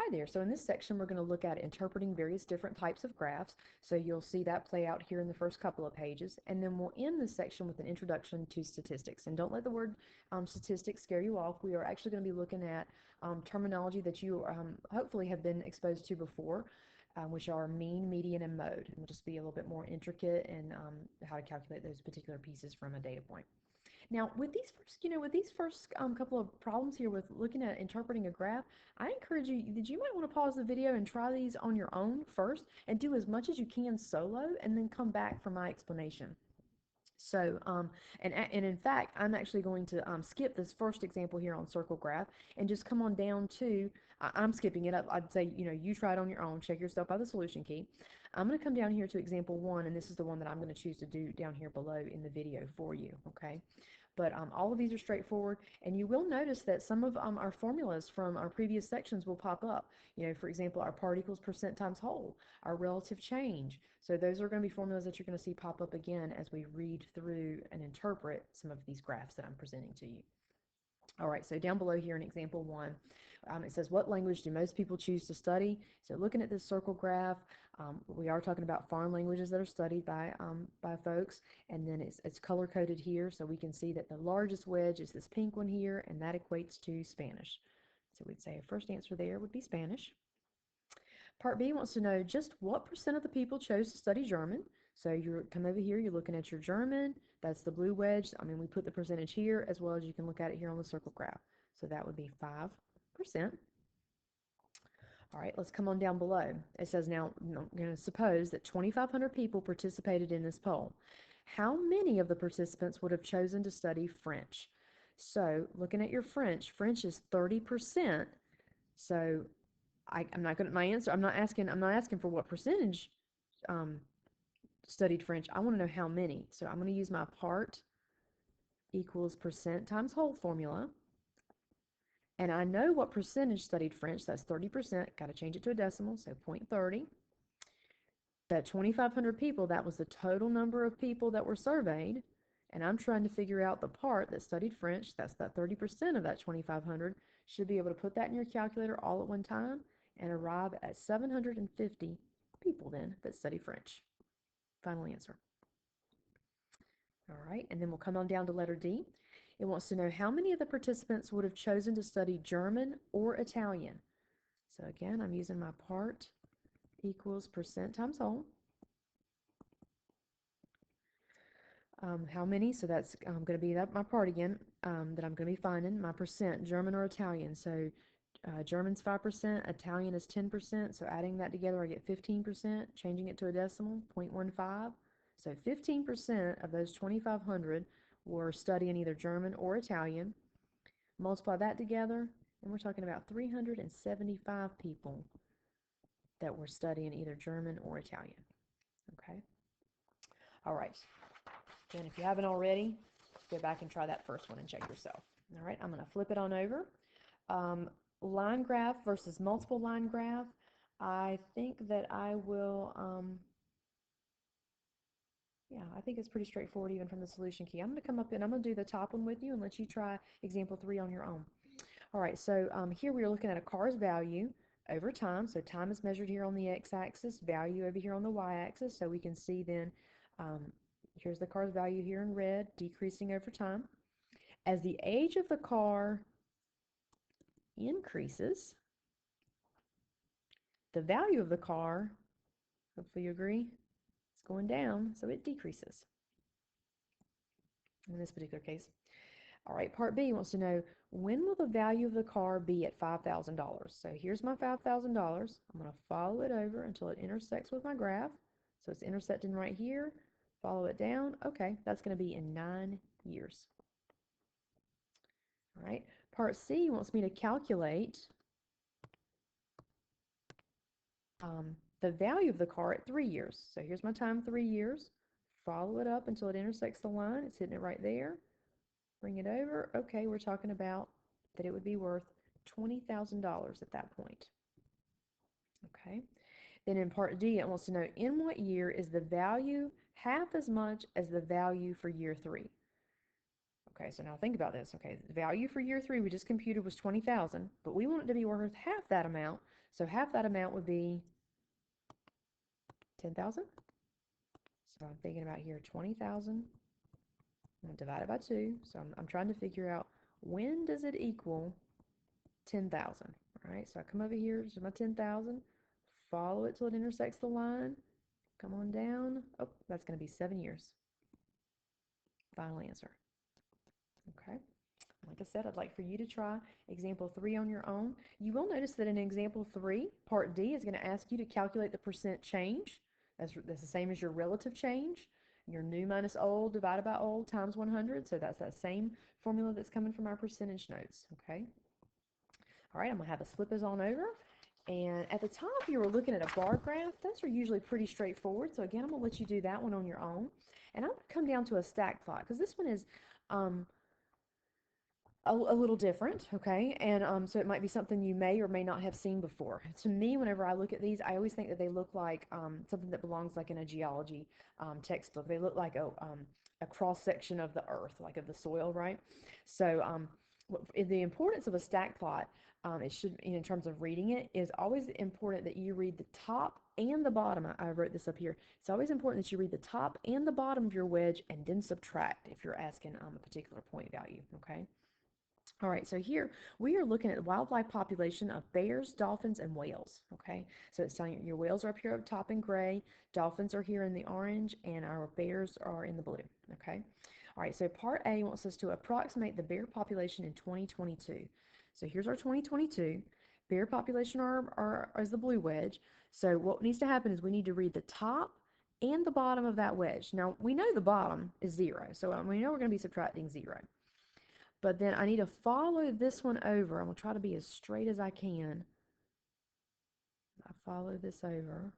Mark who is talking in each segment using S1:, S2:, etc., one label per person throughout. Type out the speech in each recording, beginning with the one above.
S1: Hi there. So in this section, we're going to look at interpreting various different types of graphs. So you'll see that play out here in the first couple of pages. And then we'll end this section with an introduction to statistics. And don't let the word statistics scare you off. We are actually going to be looking at terminology that you hopefully have been exposed to before, which are mean, median, and mode. And we'll just be a little bit more intricate in how to calculate those particular pieces from a data point. Now, with these first couple of problems here with looking at interpreting a graph, I encourage you that you might want to pause the video and try these on your own first and do as much as you can solo and then come back for my explanation. So, and in fact, I'm actually going to skip this first example here on circle graph and just come on down to, I'm skipping it up. I'd say, you try it on your own, check yourself by the solution key. I'm going to come down here to example 1, and this is the one that I'm going to choose to do down here below in the video for you, okay? But all of these are straightforward, and you will notice that some of our formulas from our previous sections will pop up. For example, our part equals percent times whole, our relative change. So those are going to be formulas that you're going to see pop up again as we read through and interpret some of these graphs that I'm presenting to you. All right, so down below here in example 1, it says, what language do most people choose to study? So looking at this circle graph, we are talking about foreign languages that are studied by folks, and then it's color-coded here, so we can see that the largest wedge is this pink one here, and that equates to Spanish. So we'd say our first answer there would be Spanish. Part B wants to know just what percent of the people chose to study German. So you come over here, you're looking at your German, that's the blue wedge. I mean, we put the percentage here as well as you can look at it here on the circle graph. So that would be 5%. All right, let's come on down below. It says now, I'm going to suppose that 2,500 people participated in this poll. How many of the participants would have chosen to study French? So looking at your French is 30%. So I'm not going to, my answer, I'm not asking for what percentage studied French. I want to know how many. So I'm going to use my part equals percent times whole formula. And I know what percentage studied French. That's 30%. Got to change it to a decimal, so 0.30. That 2,500 people, that was the total number of people that were surveyed. And I'm trying to figure out the part that studied French. That's that 30% of that 2,500. Should be able to put that in your calculator all at one time and arrive at 750 people then that study French. Final answer. All right, and then we'll come on down to letter D. It wants to know how many of the participants would have chosen to study German or Italian. So again, I'm using my part equals percent times whole. How many? So that's going to be my part again that I'm going to be finding, my percent, German or Italian. So German's 5%, Italian is 10%, so adding that together I get 15%, changing it to a decimal, 0.15. So 15% of those 2,500 were studying either German or Italian. Multiply that together, and we're talking about 375 people that were studying either German or Italian. Okay? All right. And if you haven't already, go back and try that first one and check yourself. All right, I'm going to flip it on over. Line graph versus multiple line graph. I think that I will, yeah, I think it's pretty straightforward even from the solution key. I'm going to come up and I'm going to do the top one with you and let you try example 3 on your own. All right, so here we are looking at a car's value over time. So time is measured here on the x-axis, value over here on the y-axis. So we can see then, here's the car's value here in red, decreasing over time. As the age of the car increases, the value of the car, hopefully you agree, it's going down, so it decreases in this particular case. All right, part B wants to know, when will the value of the car be at $5,000? So here's my $5,000. I'm going to follow it over until it intersects with my graph. So it's intersecting right here. Follow it down. Okay, that's going to be in 9 years. All right, part C wants me to calculate the value of the car at 3 years. So here's my time, 3 years. Follow it up until it intersects the line. It's hitting it right there. Bring it over. Okay, we're talking about that it would be worth $20,000 at that point. Okay. Then in part D, it wants to know, in what year is the value half as much as the value for year 3? Okay, so now think about this. Okay, the value for year 3 we just computed was 20,000, but we want it to be worth half that amount. So half that amount would be 10,000. So I'm thinking about here 20,000. I'm going to divide it by 2. So I'm trying to figure out when does it equal 10,000. All right, so I come over here to my 10,000, follow it till it intersects the line, come on down. Oh, that's going to be 7 years. Final answer. Okay. Like I said, I'd like for you to try example 3 on your own. You will notice that in example 3, part D is going to ask you to calculate the percent change. That's the same as your relative change. Your new minus old divided by old times 100. So that's that same formula that's coming from our percentage notes. Okay. All right, I'm going to have us flip those on over. And at the top, you were looking at a bar graph. Those are usually pretty straightforward. So again, I'm going to let you do that one on your own. And I'm going to come down to a stack plot because this one is a little different, okay? And so it might be something you may or may not have seen before. To me, whenever I look at these, I always think that they look like something that belongs like in a geology textbook. They look like a cross section of the earth, like of the soil, right? So the importance of a stack plot, it should, in terms of reading it, is always important that you read the top and the bottom. I wrote this up here. It's always important that you read the top and the bottom of your wedge and then subtract if you're asking a particular point value, okay? All right, so here we are looking at the wildlife population of bears, dolphins, and whales, okay? So it's telling you your whales are up here up top in gray, dolphins are here in the orange, and our bears are in the blue, okay? All right, so part A wants us to approximate the bear population in 2022. So here's our 2022. Bear population is the blue wedge. So what needs to happen is we need to read the top and the bottom of that wedge. Now, we know the bottom is 0, so we know we're going to be subtracting 0. But then I need to follow this one over. I'm going to try to be as straight as I can. I follow this over.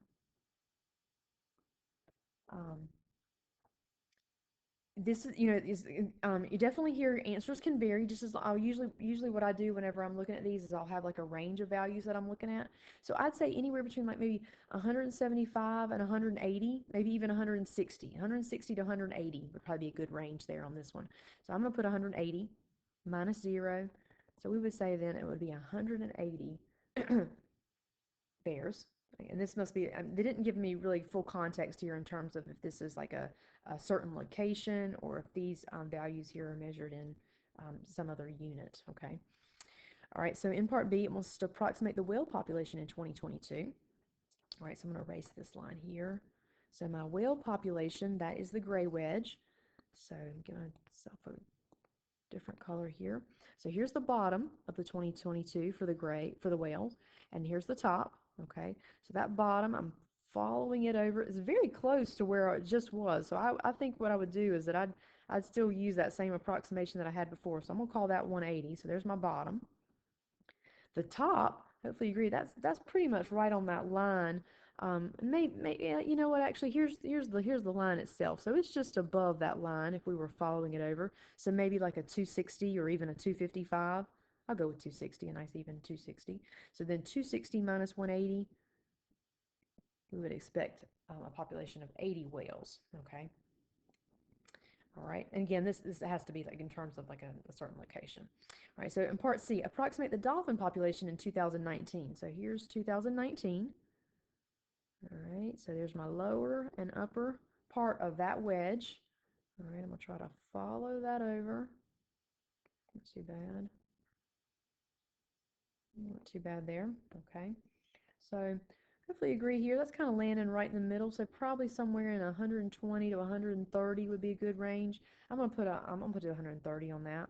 S1: This is, you definitely hear answers can vary. Just as I'll usually what I do whenever I'm looking at these is I'll have like a range of values that I'm looking at. So I'd say anywhere between like maybe 175 and 180, maybe even 160. 160 to 180 would probably be a good range there on this one. So I'm going to put 180 minus 0. So we would say then it would be 180 bears. And this must be, they didn't give me really full context here in terms of if this is like a certain location or if these values here are measured in some other unit, okay? All right, so in part B, it wants to approximate the whale population in 2022. All right, so I'm going to erase this line here. So my whale population, that is the gray wedge. So I'm giving myself a different color here. So here's the bottom of the 2022 for the whales, and here's the top, okay? So that bottom, I'm following it over. It's very close to where it just was. So I think what I would do is that I'd still use that same approximation that I had before. So I'm going to call that 180. So there's my bottom. The top, hopefully you agree, that's pretty much right on that line. You know what, actually, here's the line itself. So it's just above that line if we were following it over. So maybe like a 260 or even a 255. I'll go with 260, a nice even 260. So then 260 minus 180, we would expect a population of 80 whales, okay? All right, and again, this has to be like in terms of like a certain location. All right, so in part C, approximate the dolphin population in 2019. So here's 2019. All right, so there's my lower and upper part of that wedge. All right, I'm going to try to follow that over. Not too bad. Not too bad there. Okay, so hopefully you agree here. That's kind of landing right in the middle, so probably somewhere in 120 to 130 would be a good range. I'm going to put 130 on that.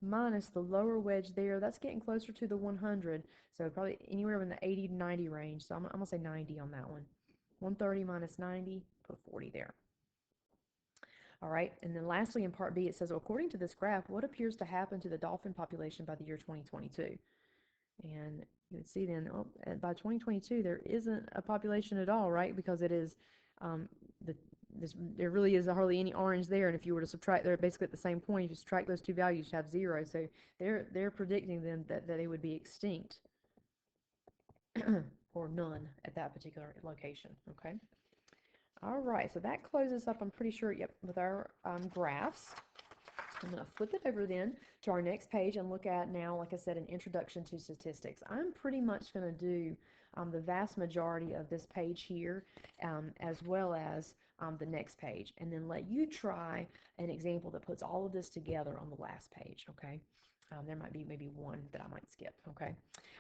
S1: Minus the lower wedge there, that's getting closer to the 100, so probably anywhere in the 80 to 90 range. So I'm going to say 90 on that one. 130 minus 90, put 40 there. All right, and then lastly in part B, it says, according to this graph, what appears to happen to the dolphin population by the year 2022? And you would see then, by 2022, there isn't a population at all, right? Because it is, there really is hardly any orange there, and if you were to subtract, they're basically at the same point. If you subtract those two values, you have 0. So they're predicting then that they would be extinct or none at that particular location, okay? All right, so that closes up, I'm pretty sure, yep, with our graphs. I'm going to flip it over then to our next page and look at now, like I said, an introduction to statistics. I'm pretty much going to do the vast majority of this page here, as well as the next page, and then let you try an example that puts all of this together on the last page, okay? There might be maybe one that I might skip, okay?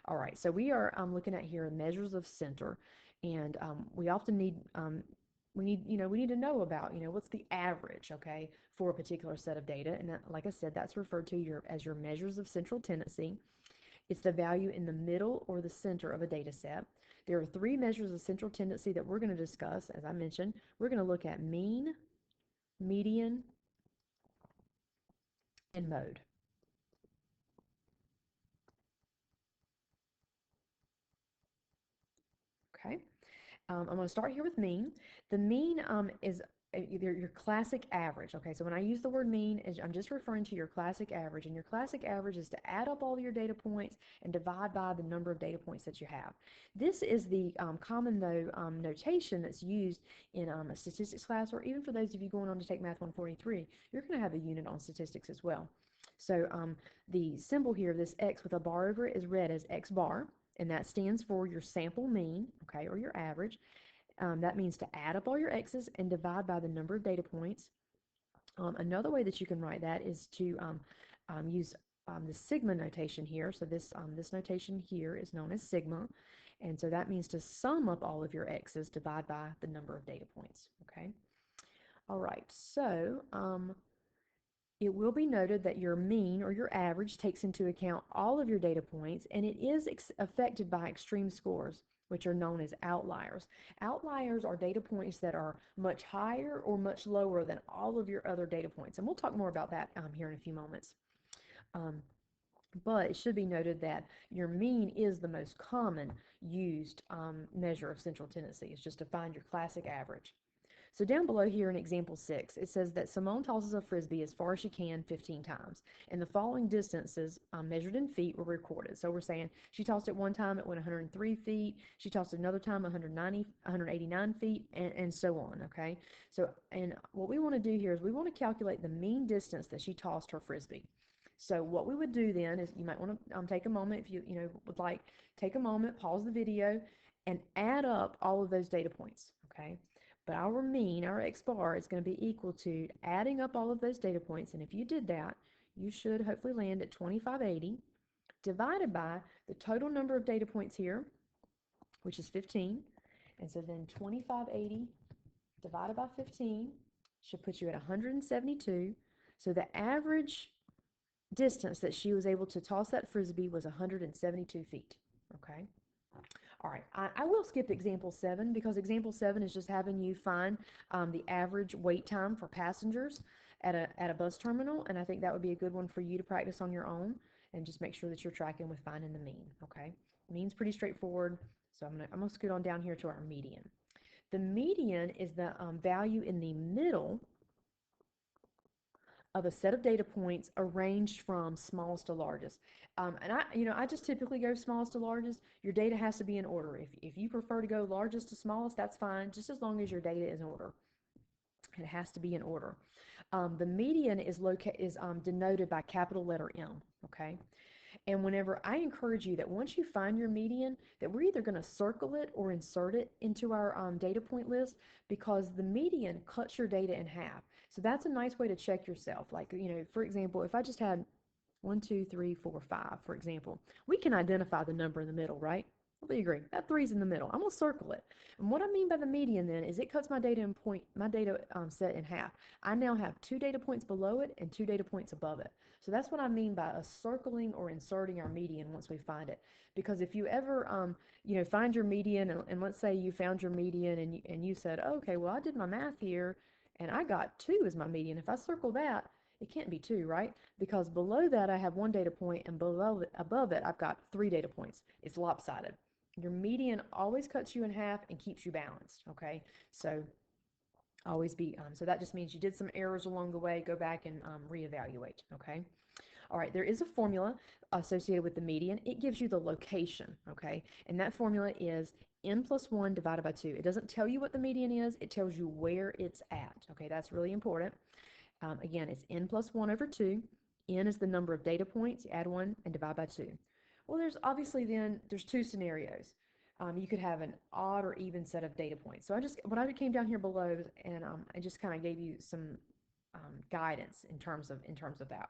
S1: All right, so we are looking at here measures of center, and we often need we need to know about, what's the average, okay, for a particular set of data. And that, like I said, that's referred to as your measures of central tendency. It's the value in the middle or the center of a data set. There are three measures of central tendency that we're going to discuss. As I mentioned, we're going to look at mean, median, and mode. Okay. I'm going to start here with mean. The mean is your classic average. Okay, so when I use the word mean, I'm just referring to your classic average, and your classic average is to add up all your data points and divide by the number of data points that you have. This is the common, though, notation that's used in a statistics class, or even for those of you going on to take Math 143, you're going to have a unit on statistics as well. So the symbol here, this X with a bar over it, is read as X bar, and that stands for your sample mean, okay, or your average. That means to add up all your x's and divide by the number of data points. Another way that you can write that is to use the sigma notation here. So this notation here is known as sigma, and so that means to sum up all of your x's, divide by the number of data points. Okay. All right. So it will be noted that your mean or your average takes into account all of your data points, and it is affected by extreme scores, which are known as outliers. Outliers are data points that are much higher or much lower than all of your other data points, and we'll talk more about that here in a few moments. But it should be noted that your mean is the most common used measure of central tendency. It's just to find your classic average. So down below here in example 6, it says that Simone tosses a frisbee as far as she can 15 times, and the following distances measured in feet were recorded. So we're saying she tossed it one time, it went 103 feet, she tossed it another time 189 feet, and so on, okay? So, and what we want to do here is we want to calculate the mean distance that she tossed her frisbee. So what we would do then is you might want to take a moment, if you would like, take a moment, pause the video, and add up all of those data points, okay? But our mean, our X bar, is going to be equal to adding up all of those data points, and if you did that, you should hopefully land at 2580 divided by the total number of data points here, which is 15. And so then 2580 divided by 15 should put you at 172. So the average distance that she was able to toss that frisbee was 172 feet, okay? All right, I will skip example 7 because example 7 is just having you find the average wait time for passengers at a bus terminal, and I think that would be a good one for you to practice on your own and just make sure that you're tracking with finding the mean, okay? Mean's pretty straightforward, so I'm gonna scoot on down here to our median. The median is the value in the middle of a set of data points arranged from smallest to largest. And I just typically go smallest to largest. Your data has to be in order. If you prefer to go largest to smallest, that's fine, just as long as your data is in order. It has to be in order. The median is denoted by capital letter M, okay? And whenever I encourage you that once you find your median, that we're either going to circle it or insert it into our data point list, because the median cuts your data in half. So that's a nice way to check yourself. Like, for example, if I just had 1, 2, 3, 4, 5, for example, we can identify the number in the middle, right? We agree. That 3's in the middle. I'm going to circle it. And what I mean by the median then is it cuts my data set in half. I now have 2 data points below it and 2 data points above it. So that's what I mean by us circling or inserting our median once we find it. Because if you ever, find your median, and let's say you found your median and you said, okay, well, I did my math here and I got 2 as my median. If I circle that, it can't be 2, right? Because below that I have 1 data point, and above it I've got 3 data points. It's lopsided. Your median always cuts you in half and keeps you balanced, okay? So always be, so that just means you did some errors along the way. Go back and reevaluate, okay? All right, there is a formula associated with the median. It gives you the location, okay? And that formula is n plus 1 divided by 2. It doesn't tell you what the median is. It tells you where it's at, okay? That's really important. Again, it's n plus 1 over 2. N is the number of data points. You add 1 and divide by 2. Well, there's obviously then, there's two scenarios. You could have an odd or even set of data points. So what I came down here below, and I just kind of gave you some guidance in terms of that.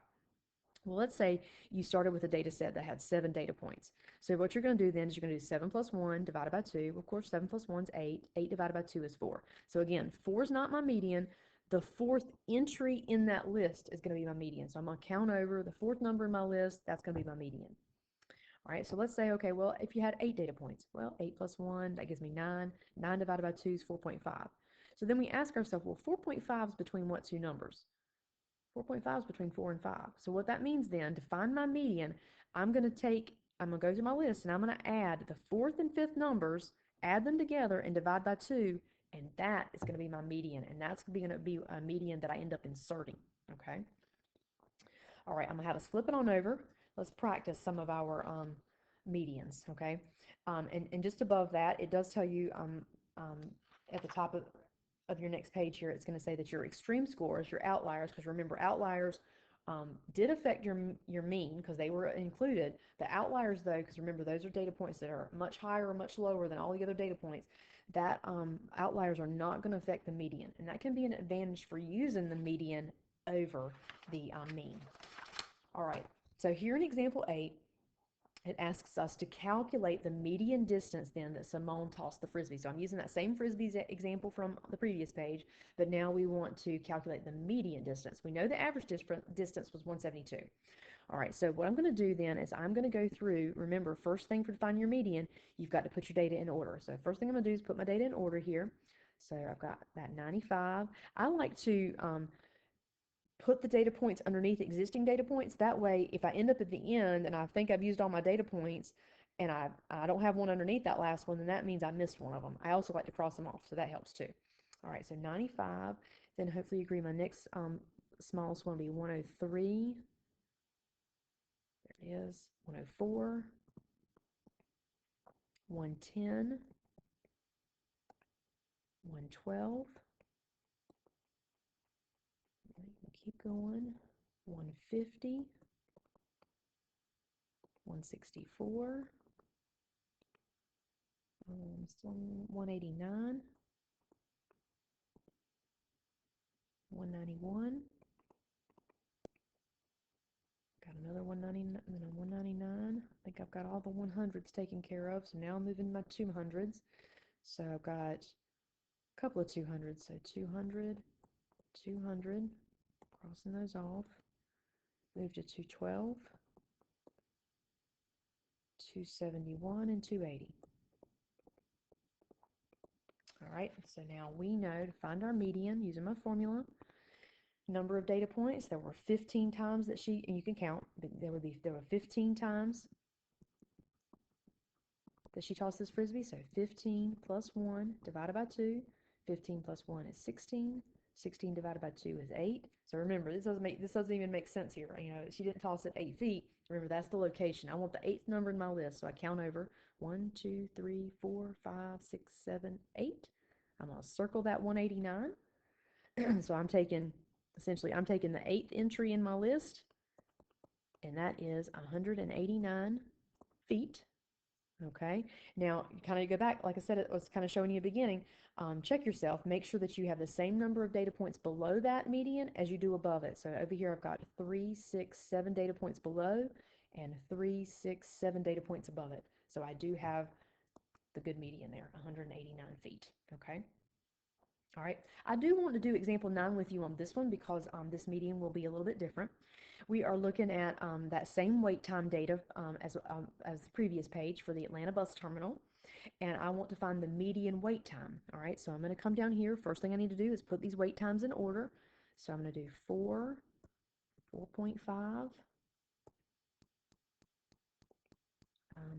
S1: Well, let's say you started with a data set that had 7 data points. So what you're going to do then is you're going to do 7 plus 1 divided by 2. Of course, 7 plus 1 is 8. 8 divided by 2 is 4. So again, 4 is not my median. The fourth entry in that list is going to be my median. So I'm going to count over the fourth number in my list. That's going to be my median. All right, so let's say, okay, well, if you had 8 data points, well, 8 plus 1, that gives me 9. 9 divided by 2 is 4.5. So then we ask ourselves, well, 4.5 is between what two numbers? 4.5 is between 4 and 5. So what that means then, to find my median, I'm going to go through my list, and I'm going to add the fourth and fifth numbers, add them together, and divide by 2, and that is going to be my median, and that's going to be a median that I end up inserting, okay? All right, I'm going to have us flip it on over. Let's practice some of our medians, okay? And just above that, it does tell you at the top of your next page here, it's going to say that your extreme scores, your outliers, because remember, outliers did affect your mean because they were included. The outliers, though, because remember, those are data points that are much higher or much lower than all the other data points, that outliers are not going to affect the median. And that can be an advantage for using the median over the mean. All right, so here in example 8, it asks us to calculate the median distance then that Simone tossed the Frisbee. So I'm using that same Frisbee example from the previous page, but now we want to calculate the median distance. We know the average distance was 172. All right, so what I'm going to do then is I'm going to go through, remember, first thing for finding your median, you've got to put your data in order. So first thing I'm going to do is put my data in order here. So I've got that 95. I like to put the data points underneath existing data points. That way, if I end up at the end and I think I've used all my data points and I don't have one underneath that last one, then that means I missed one of them. I also like to cross them off, so that helps too. All right, so 95. Then hopefully you agree my next smallest one will be 103. There it is. 104. 110. 112. Keep going. 150. 164. 189. 191. Got another 199, 199. I think I've got all the 100s taken care of, so now I'm moving my 200s. So I've got a couple of 200s, so 200, 200, crossing those off. Move to 212, 271, and 280. All right, so now we know to find our median using my formula. Number of data points, there were 15 times that and you can count, but there were 15 times that she tossed this Frisbee. So 15 plus 1 divided by 2. 15 plus 1 is 16. 16 divided by 2 is 8. So remember, this doesn't even make sense here. You know, she didn't toss it 8 feet. Remember, that's the location. I want the 8th number in my list, so I count over 1, 2, 3, 4, 5, 6, 7, 8. I'm going to circle that 189. So I'm taking the 8th entry in my list, and that is 189 feet. Okay, now kind of go back, like I said, it was kind of showing you at the beginning. Check yourself, make sure that you have the same number of data points below that median as you do above it. So over here I've got 3, 6, 7 data points below and 3, 6, 7 data points above it. So I do have the good median there, 189 feet. Okay. All right, I do want to do example 9 with you on this one because this median will be a little bit different. We are looking at that same wait time data as the previous page for the Atlanta bus terminal, and I want to find the median wait time. All right, so I'm going to come down here. First thing I need to do is put these wait times in order. So I'm going to do 4, 4.5.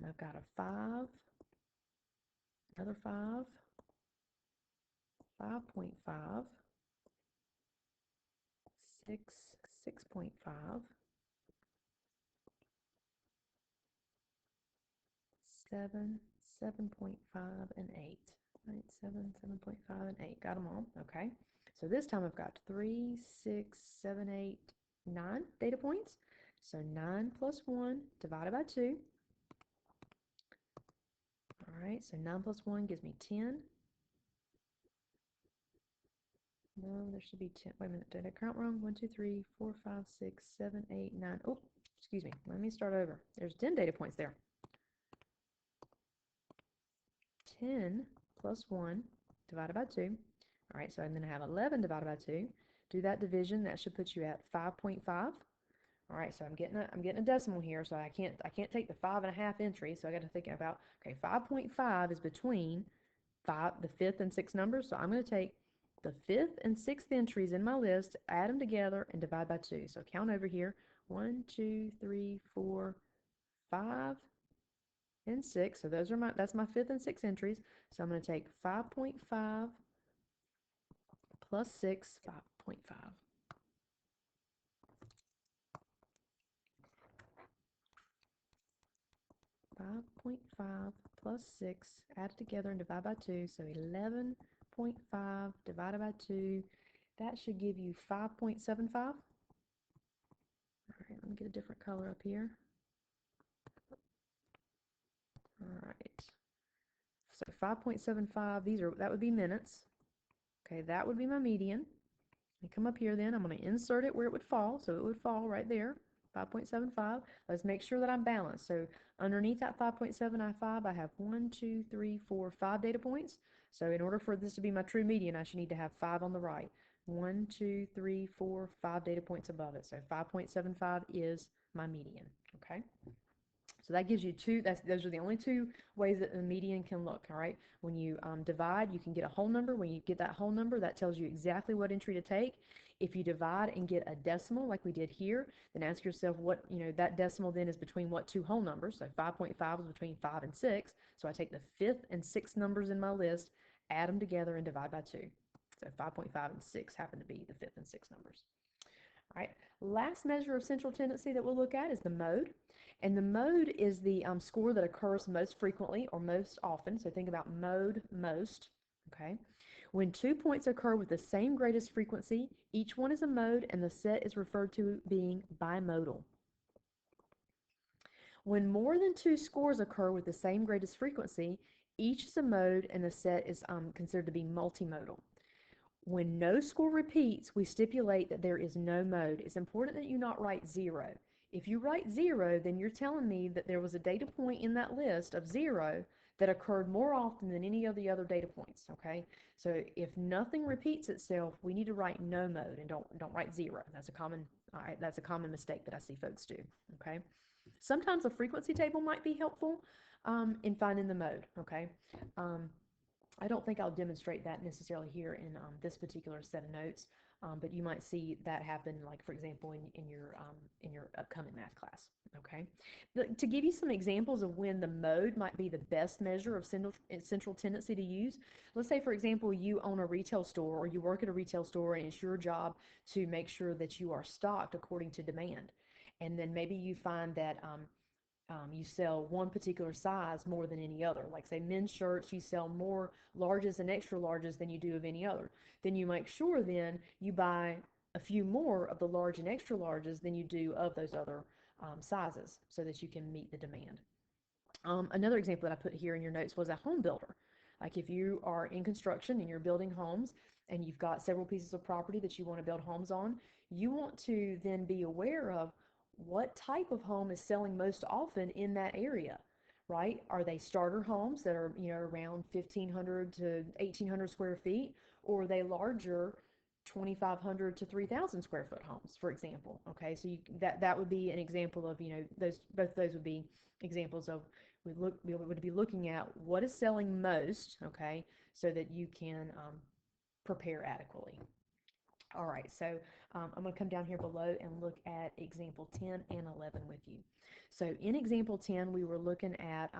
S1: I've got a 5, another 5, 5.5, 6, 6.5, 7, 7.5, and 8. Right, 7, 7.5, and 8. Got them all. Okay. So this time I've got 3, 6, 7, 8, 9 data points. So 9 plus 1 divided by 2. All right, so 9 plus 1 gives me 10. No, there should be 10. Wait a minute, did I count wrong? 1, 2, 3, 4, 5, 6, 7, 8, 9. Oh, excuse me. Let me start over. There's 10 data points there. 10 plus 1 divided by 2. All right, so I'm going to have 11 divided by 2. Do that division. That should put you at 5.5. All right, so I'm getting a decimal here, so I can't take the 5.5 entry. So I got to think about, okay, 5.5 is between the fifth and sixth numbers. So I'm going to take the fifth and sixth entries in my list, add them together, and divide by 2. So count over here: 1, 2, 3, 4, 5, and 6. So that's my fifth and sixth entries. So I'm going to take 5.5 plus 6, 5.5. 5.5 plus 6, add it together and divide by 2. So 11.5 divided by 2. That should give you 5.75. All right, let me get a different color up here. All right. So 5.75, that would be minutes. Okay, that would be my median. Let me come up here then. I'm going to insert it where it would fall. So it would fall right there, 5.75. Let's make sure that I'm balanced. So underneath that 5.75, I have 1, 2, 3, 4, 5 data points. So in order for this to be my true median, I should need to have 5 on the right. 1, 2, 3, 4, 5 data points above it. So 5.75 is my median. Okay. So that gives you those are the only two ways that the median can look, all right? When you divide, you can get a whole number. When you get that whole number, that tells you exactly what entry to take. If you divide and get a decimal like we did here, then ask yourself what, that decimal then is between what two whole numbers. So 5.5 is between 5 and 6. So I take the fifth and sixth numbers in my list, add them together, and divide by 2. So 5.5 and 6 happen to be the fifth and sixth numbers. All right, last measure of central tendency that we'll look at is the mode. And the mode is the score that occurs most frequently or most often. So think about mode most, okay? When 2 points occur with the same greatest frequency, each one is a mode and the set is referred to being bimodal. When more than 2 scores occur with the same greatest frequency, each is a mode and the set is considered to be multimodal. When no score repeats, we stipulate that there is no mode. It's important that you not write 0. If you write 0, then you're telling me that there was a data point in that list of 0 that occurred more often than any of the other data points, okay? So if nothing repeats itself, we need to write no mode and don't write 0. That's a common mistake that I see folks do, okay? Sometimes a frequency table might be helpful in finding the mode, okay? I don't think I'll demonstrate that necessarily here in this particular set of notes, but you might see that happen, like for example, in your upcoming math class. Okay, to give you some examples of when the mode might be the best measure of central tendency to use, let's say for example you own a retail store or you work at a retail store and it's your job to make sure that you are stocked according to demand, and then maybe you find that you sell one particular size more than any other. Like say men's shirts, you sell more larges and extra larges than you do of any other. Then you make sure then you buy a few more of the large and extra larges than you do of those other sizes so that you can meet the demand. Another example that I put here in your notes was a home builder. Like if you are in construction and you're building homes and you've got several pieces of property that you want to build homes on, you want to then be aware of what type of home is selling most often in that area, right? Are they starter homes that are, around 1,500 to 1,800 square feet, or are they larger 2,500 to 3,000 square foot homes, for example? Okay, so that would be an example of, both those would be examples of we would be looking at what is selling most, okay, so that you can prepare adequately. All right, so I'm going to come down here below and look at example 10 and 11 with you. So in example 10, we were looking at,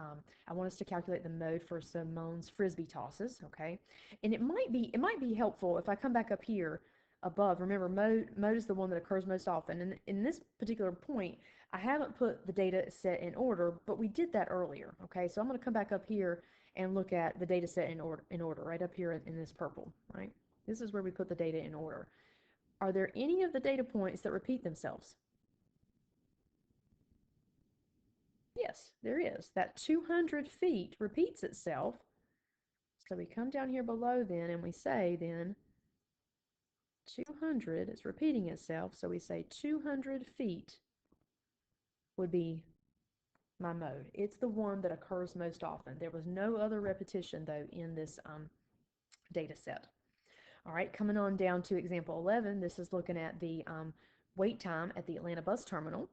S1: I want us to calculate the mode for Simone's frisbee tosses, okay? And it might be helpful if I come back up here above. Remember, mode is the one that occurs most often. And in this particular point, I haven't put the data set in order, but we did that earlier, okay? So I'm going to come back up here and look at the data set in order right up here in this purple, right? This is where we put the data in order. Are there any of the data points that repeat themselves? Yes, there is. That 200 feet repeats itself. So we come down here below then and we say then 200 is repeating itself. So we say 200 feet would be my mode. It's the one that occurs most often. There was no other repetition though in this data set. All right, coming on down to example 11, this is looking at the wait time at the Atlanta bus terminal.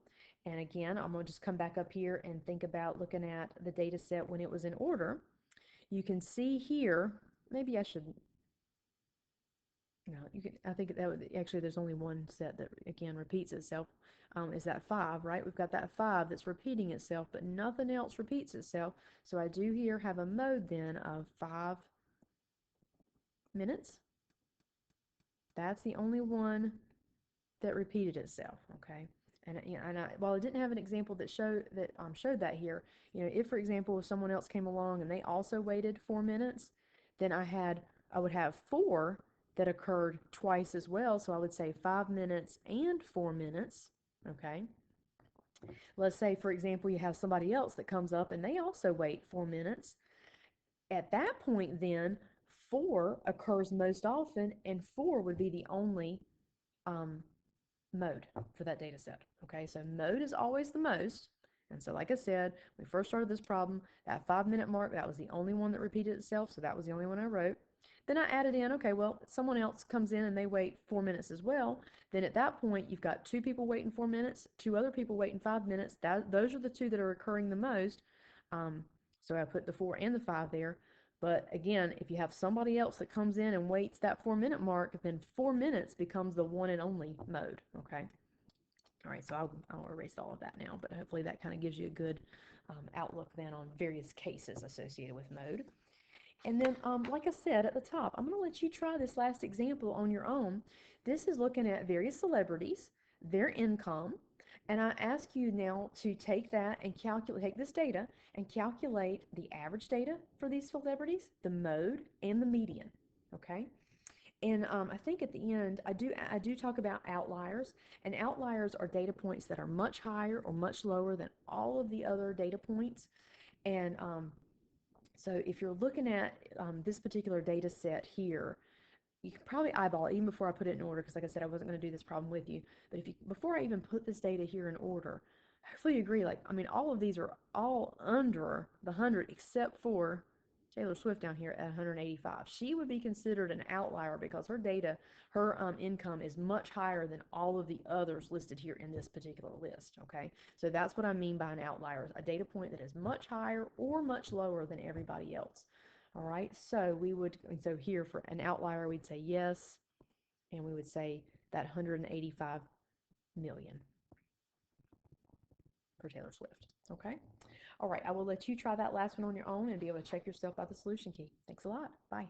S1: And again, I'm going to just come back up here and think about looking at the data set when it was in order. You can see here, maybe I should, no, you can, I think that would, actually there's only one set that again repeats itself, is that 5, right? We've got that 5 that's repeating itself, but nothing else repeats itself. So I do here have a mode then of 5 minutes. That's the only one that repeated itself, okay? And you know, while I didn't have an example that showed that here, you know, if for example if someone else came along and they also waited 4 minutes, then I would have 4 that occurred twice as well. So I would say 5 minutes and 4 minutes, okay? Let's say for example you have somebody else that comes up and they also wait 4 minutes. At that point then 4 occurs most often, and 4 would be the only mode for that data set. Okay, so mode is always the most. And so like I said, when we first started this problem, that 5-minute mark, that was the only one that repeated itself, so that was the only one I wrote. Then I added in, okay, well, someone else comes in and they wait 4 minutes as well. Then at that point, you've got 2 people waiting 4 minutes, 2 other people waiting 5 minutes. Those are the 2 that are occurring the most. So I put the 4 and the 5 there. But again, if you have somebody else that comes in and waits that 4-minute mark, then 4 minutes becomes the one and only mode, okay? All right, so I'll erase all of that now, but hopefully that kind of gives you a good outlook then on various cases associated with mode. And then, like I said at the top, I'm going to let you try this last example on your own. This is looking at various celebrities, their income, and I ask you now to take that and take this data and calculate the average data for these celebrities, the mode, and the median, okay? And I think at the end, I do talk about outliers, and outliers are data points that are much higher or much lower than all of the other data points. And so if you're looking at this particular data set here, you can probably eyeball it even before I put it in order, because like I said, I wasn't going to do this problem with you. But before I even put this data here in order, hopefully you agree, like, I mean, all of these are all under the 100 except for Taylor Swift down here at 185. She would be considered an outlier because her income is much higher than all of the others listed here in this particular list, okay? So that's what I mean by an outlier, a data point that is much higher or much lower than everybody else. All right, so here for an outlier, we'd say yes, and we would say that 185 million for Taylor Swift, okay? All right, I will let you try that last one on your own and be able to check yourself out the solution key. Thanks a lot. Bye.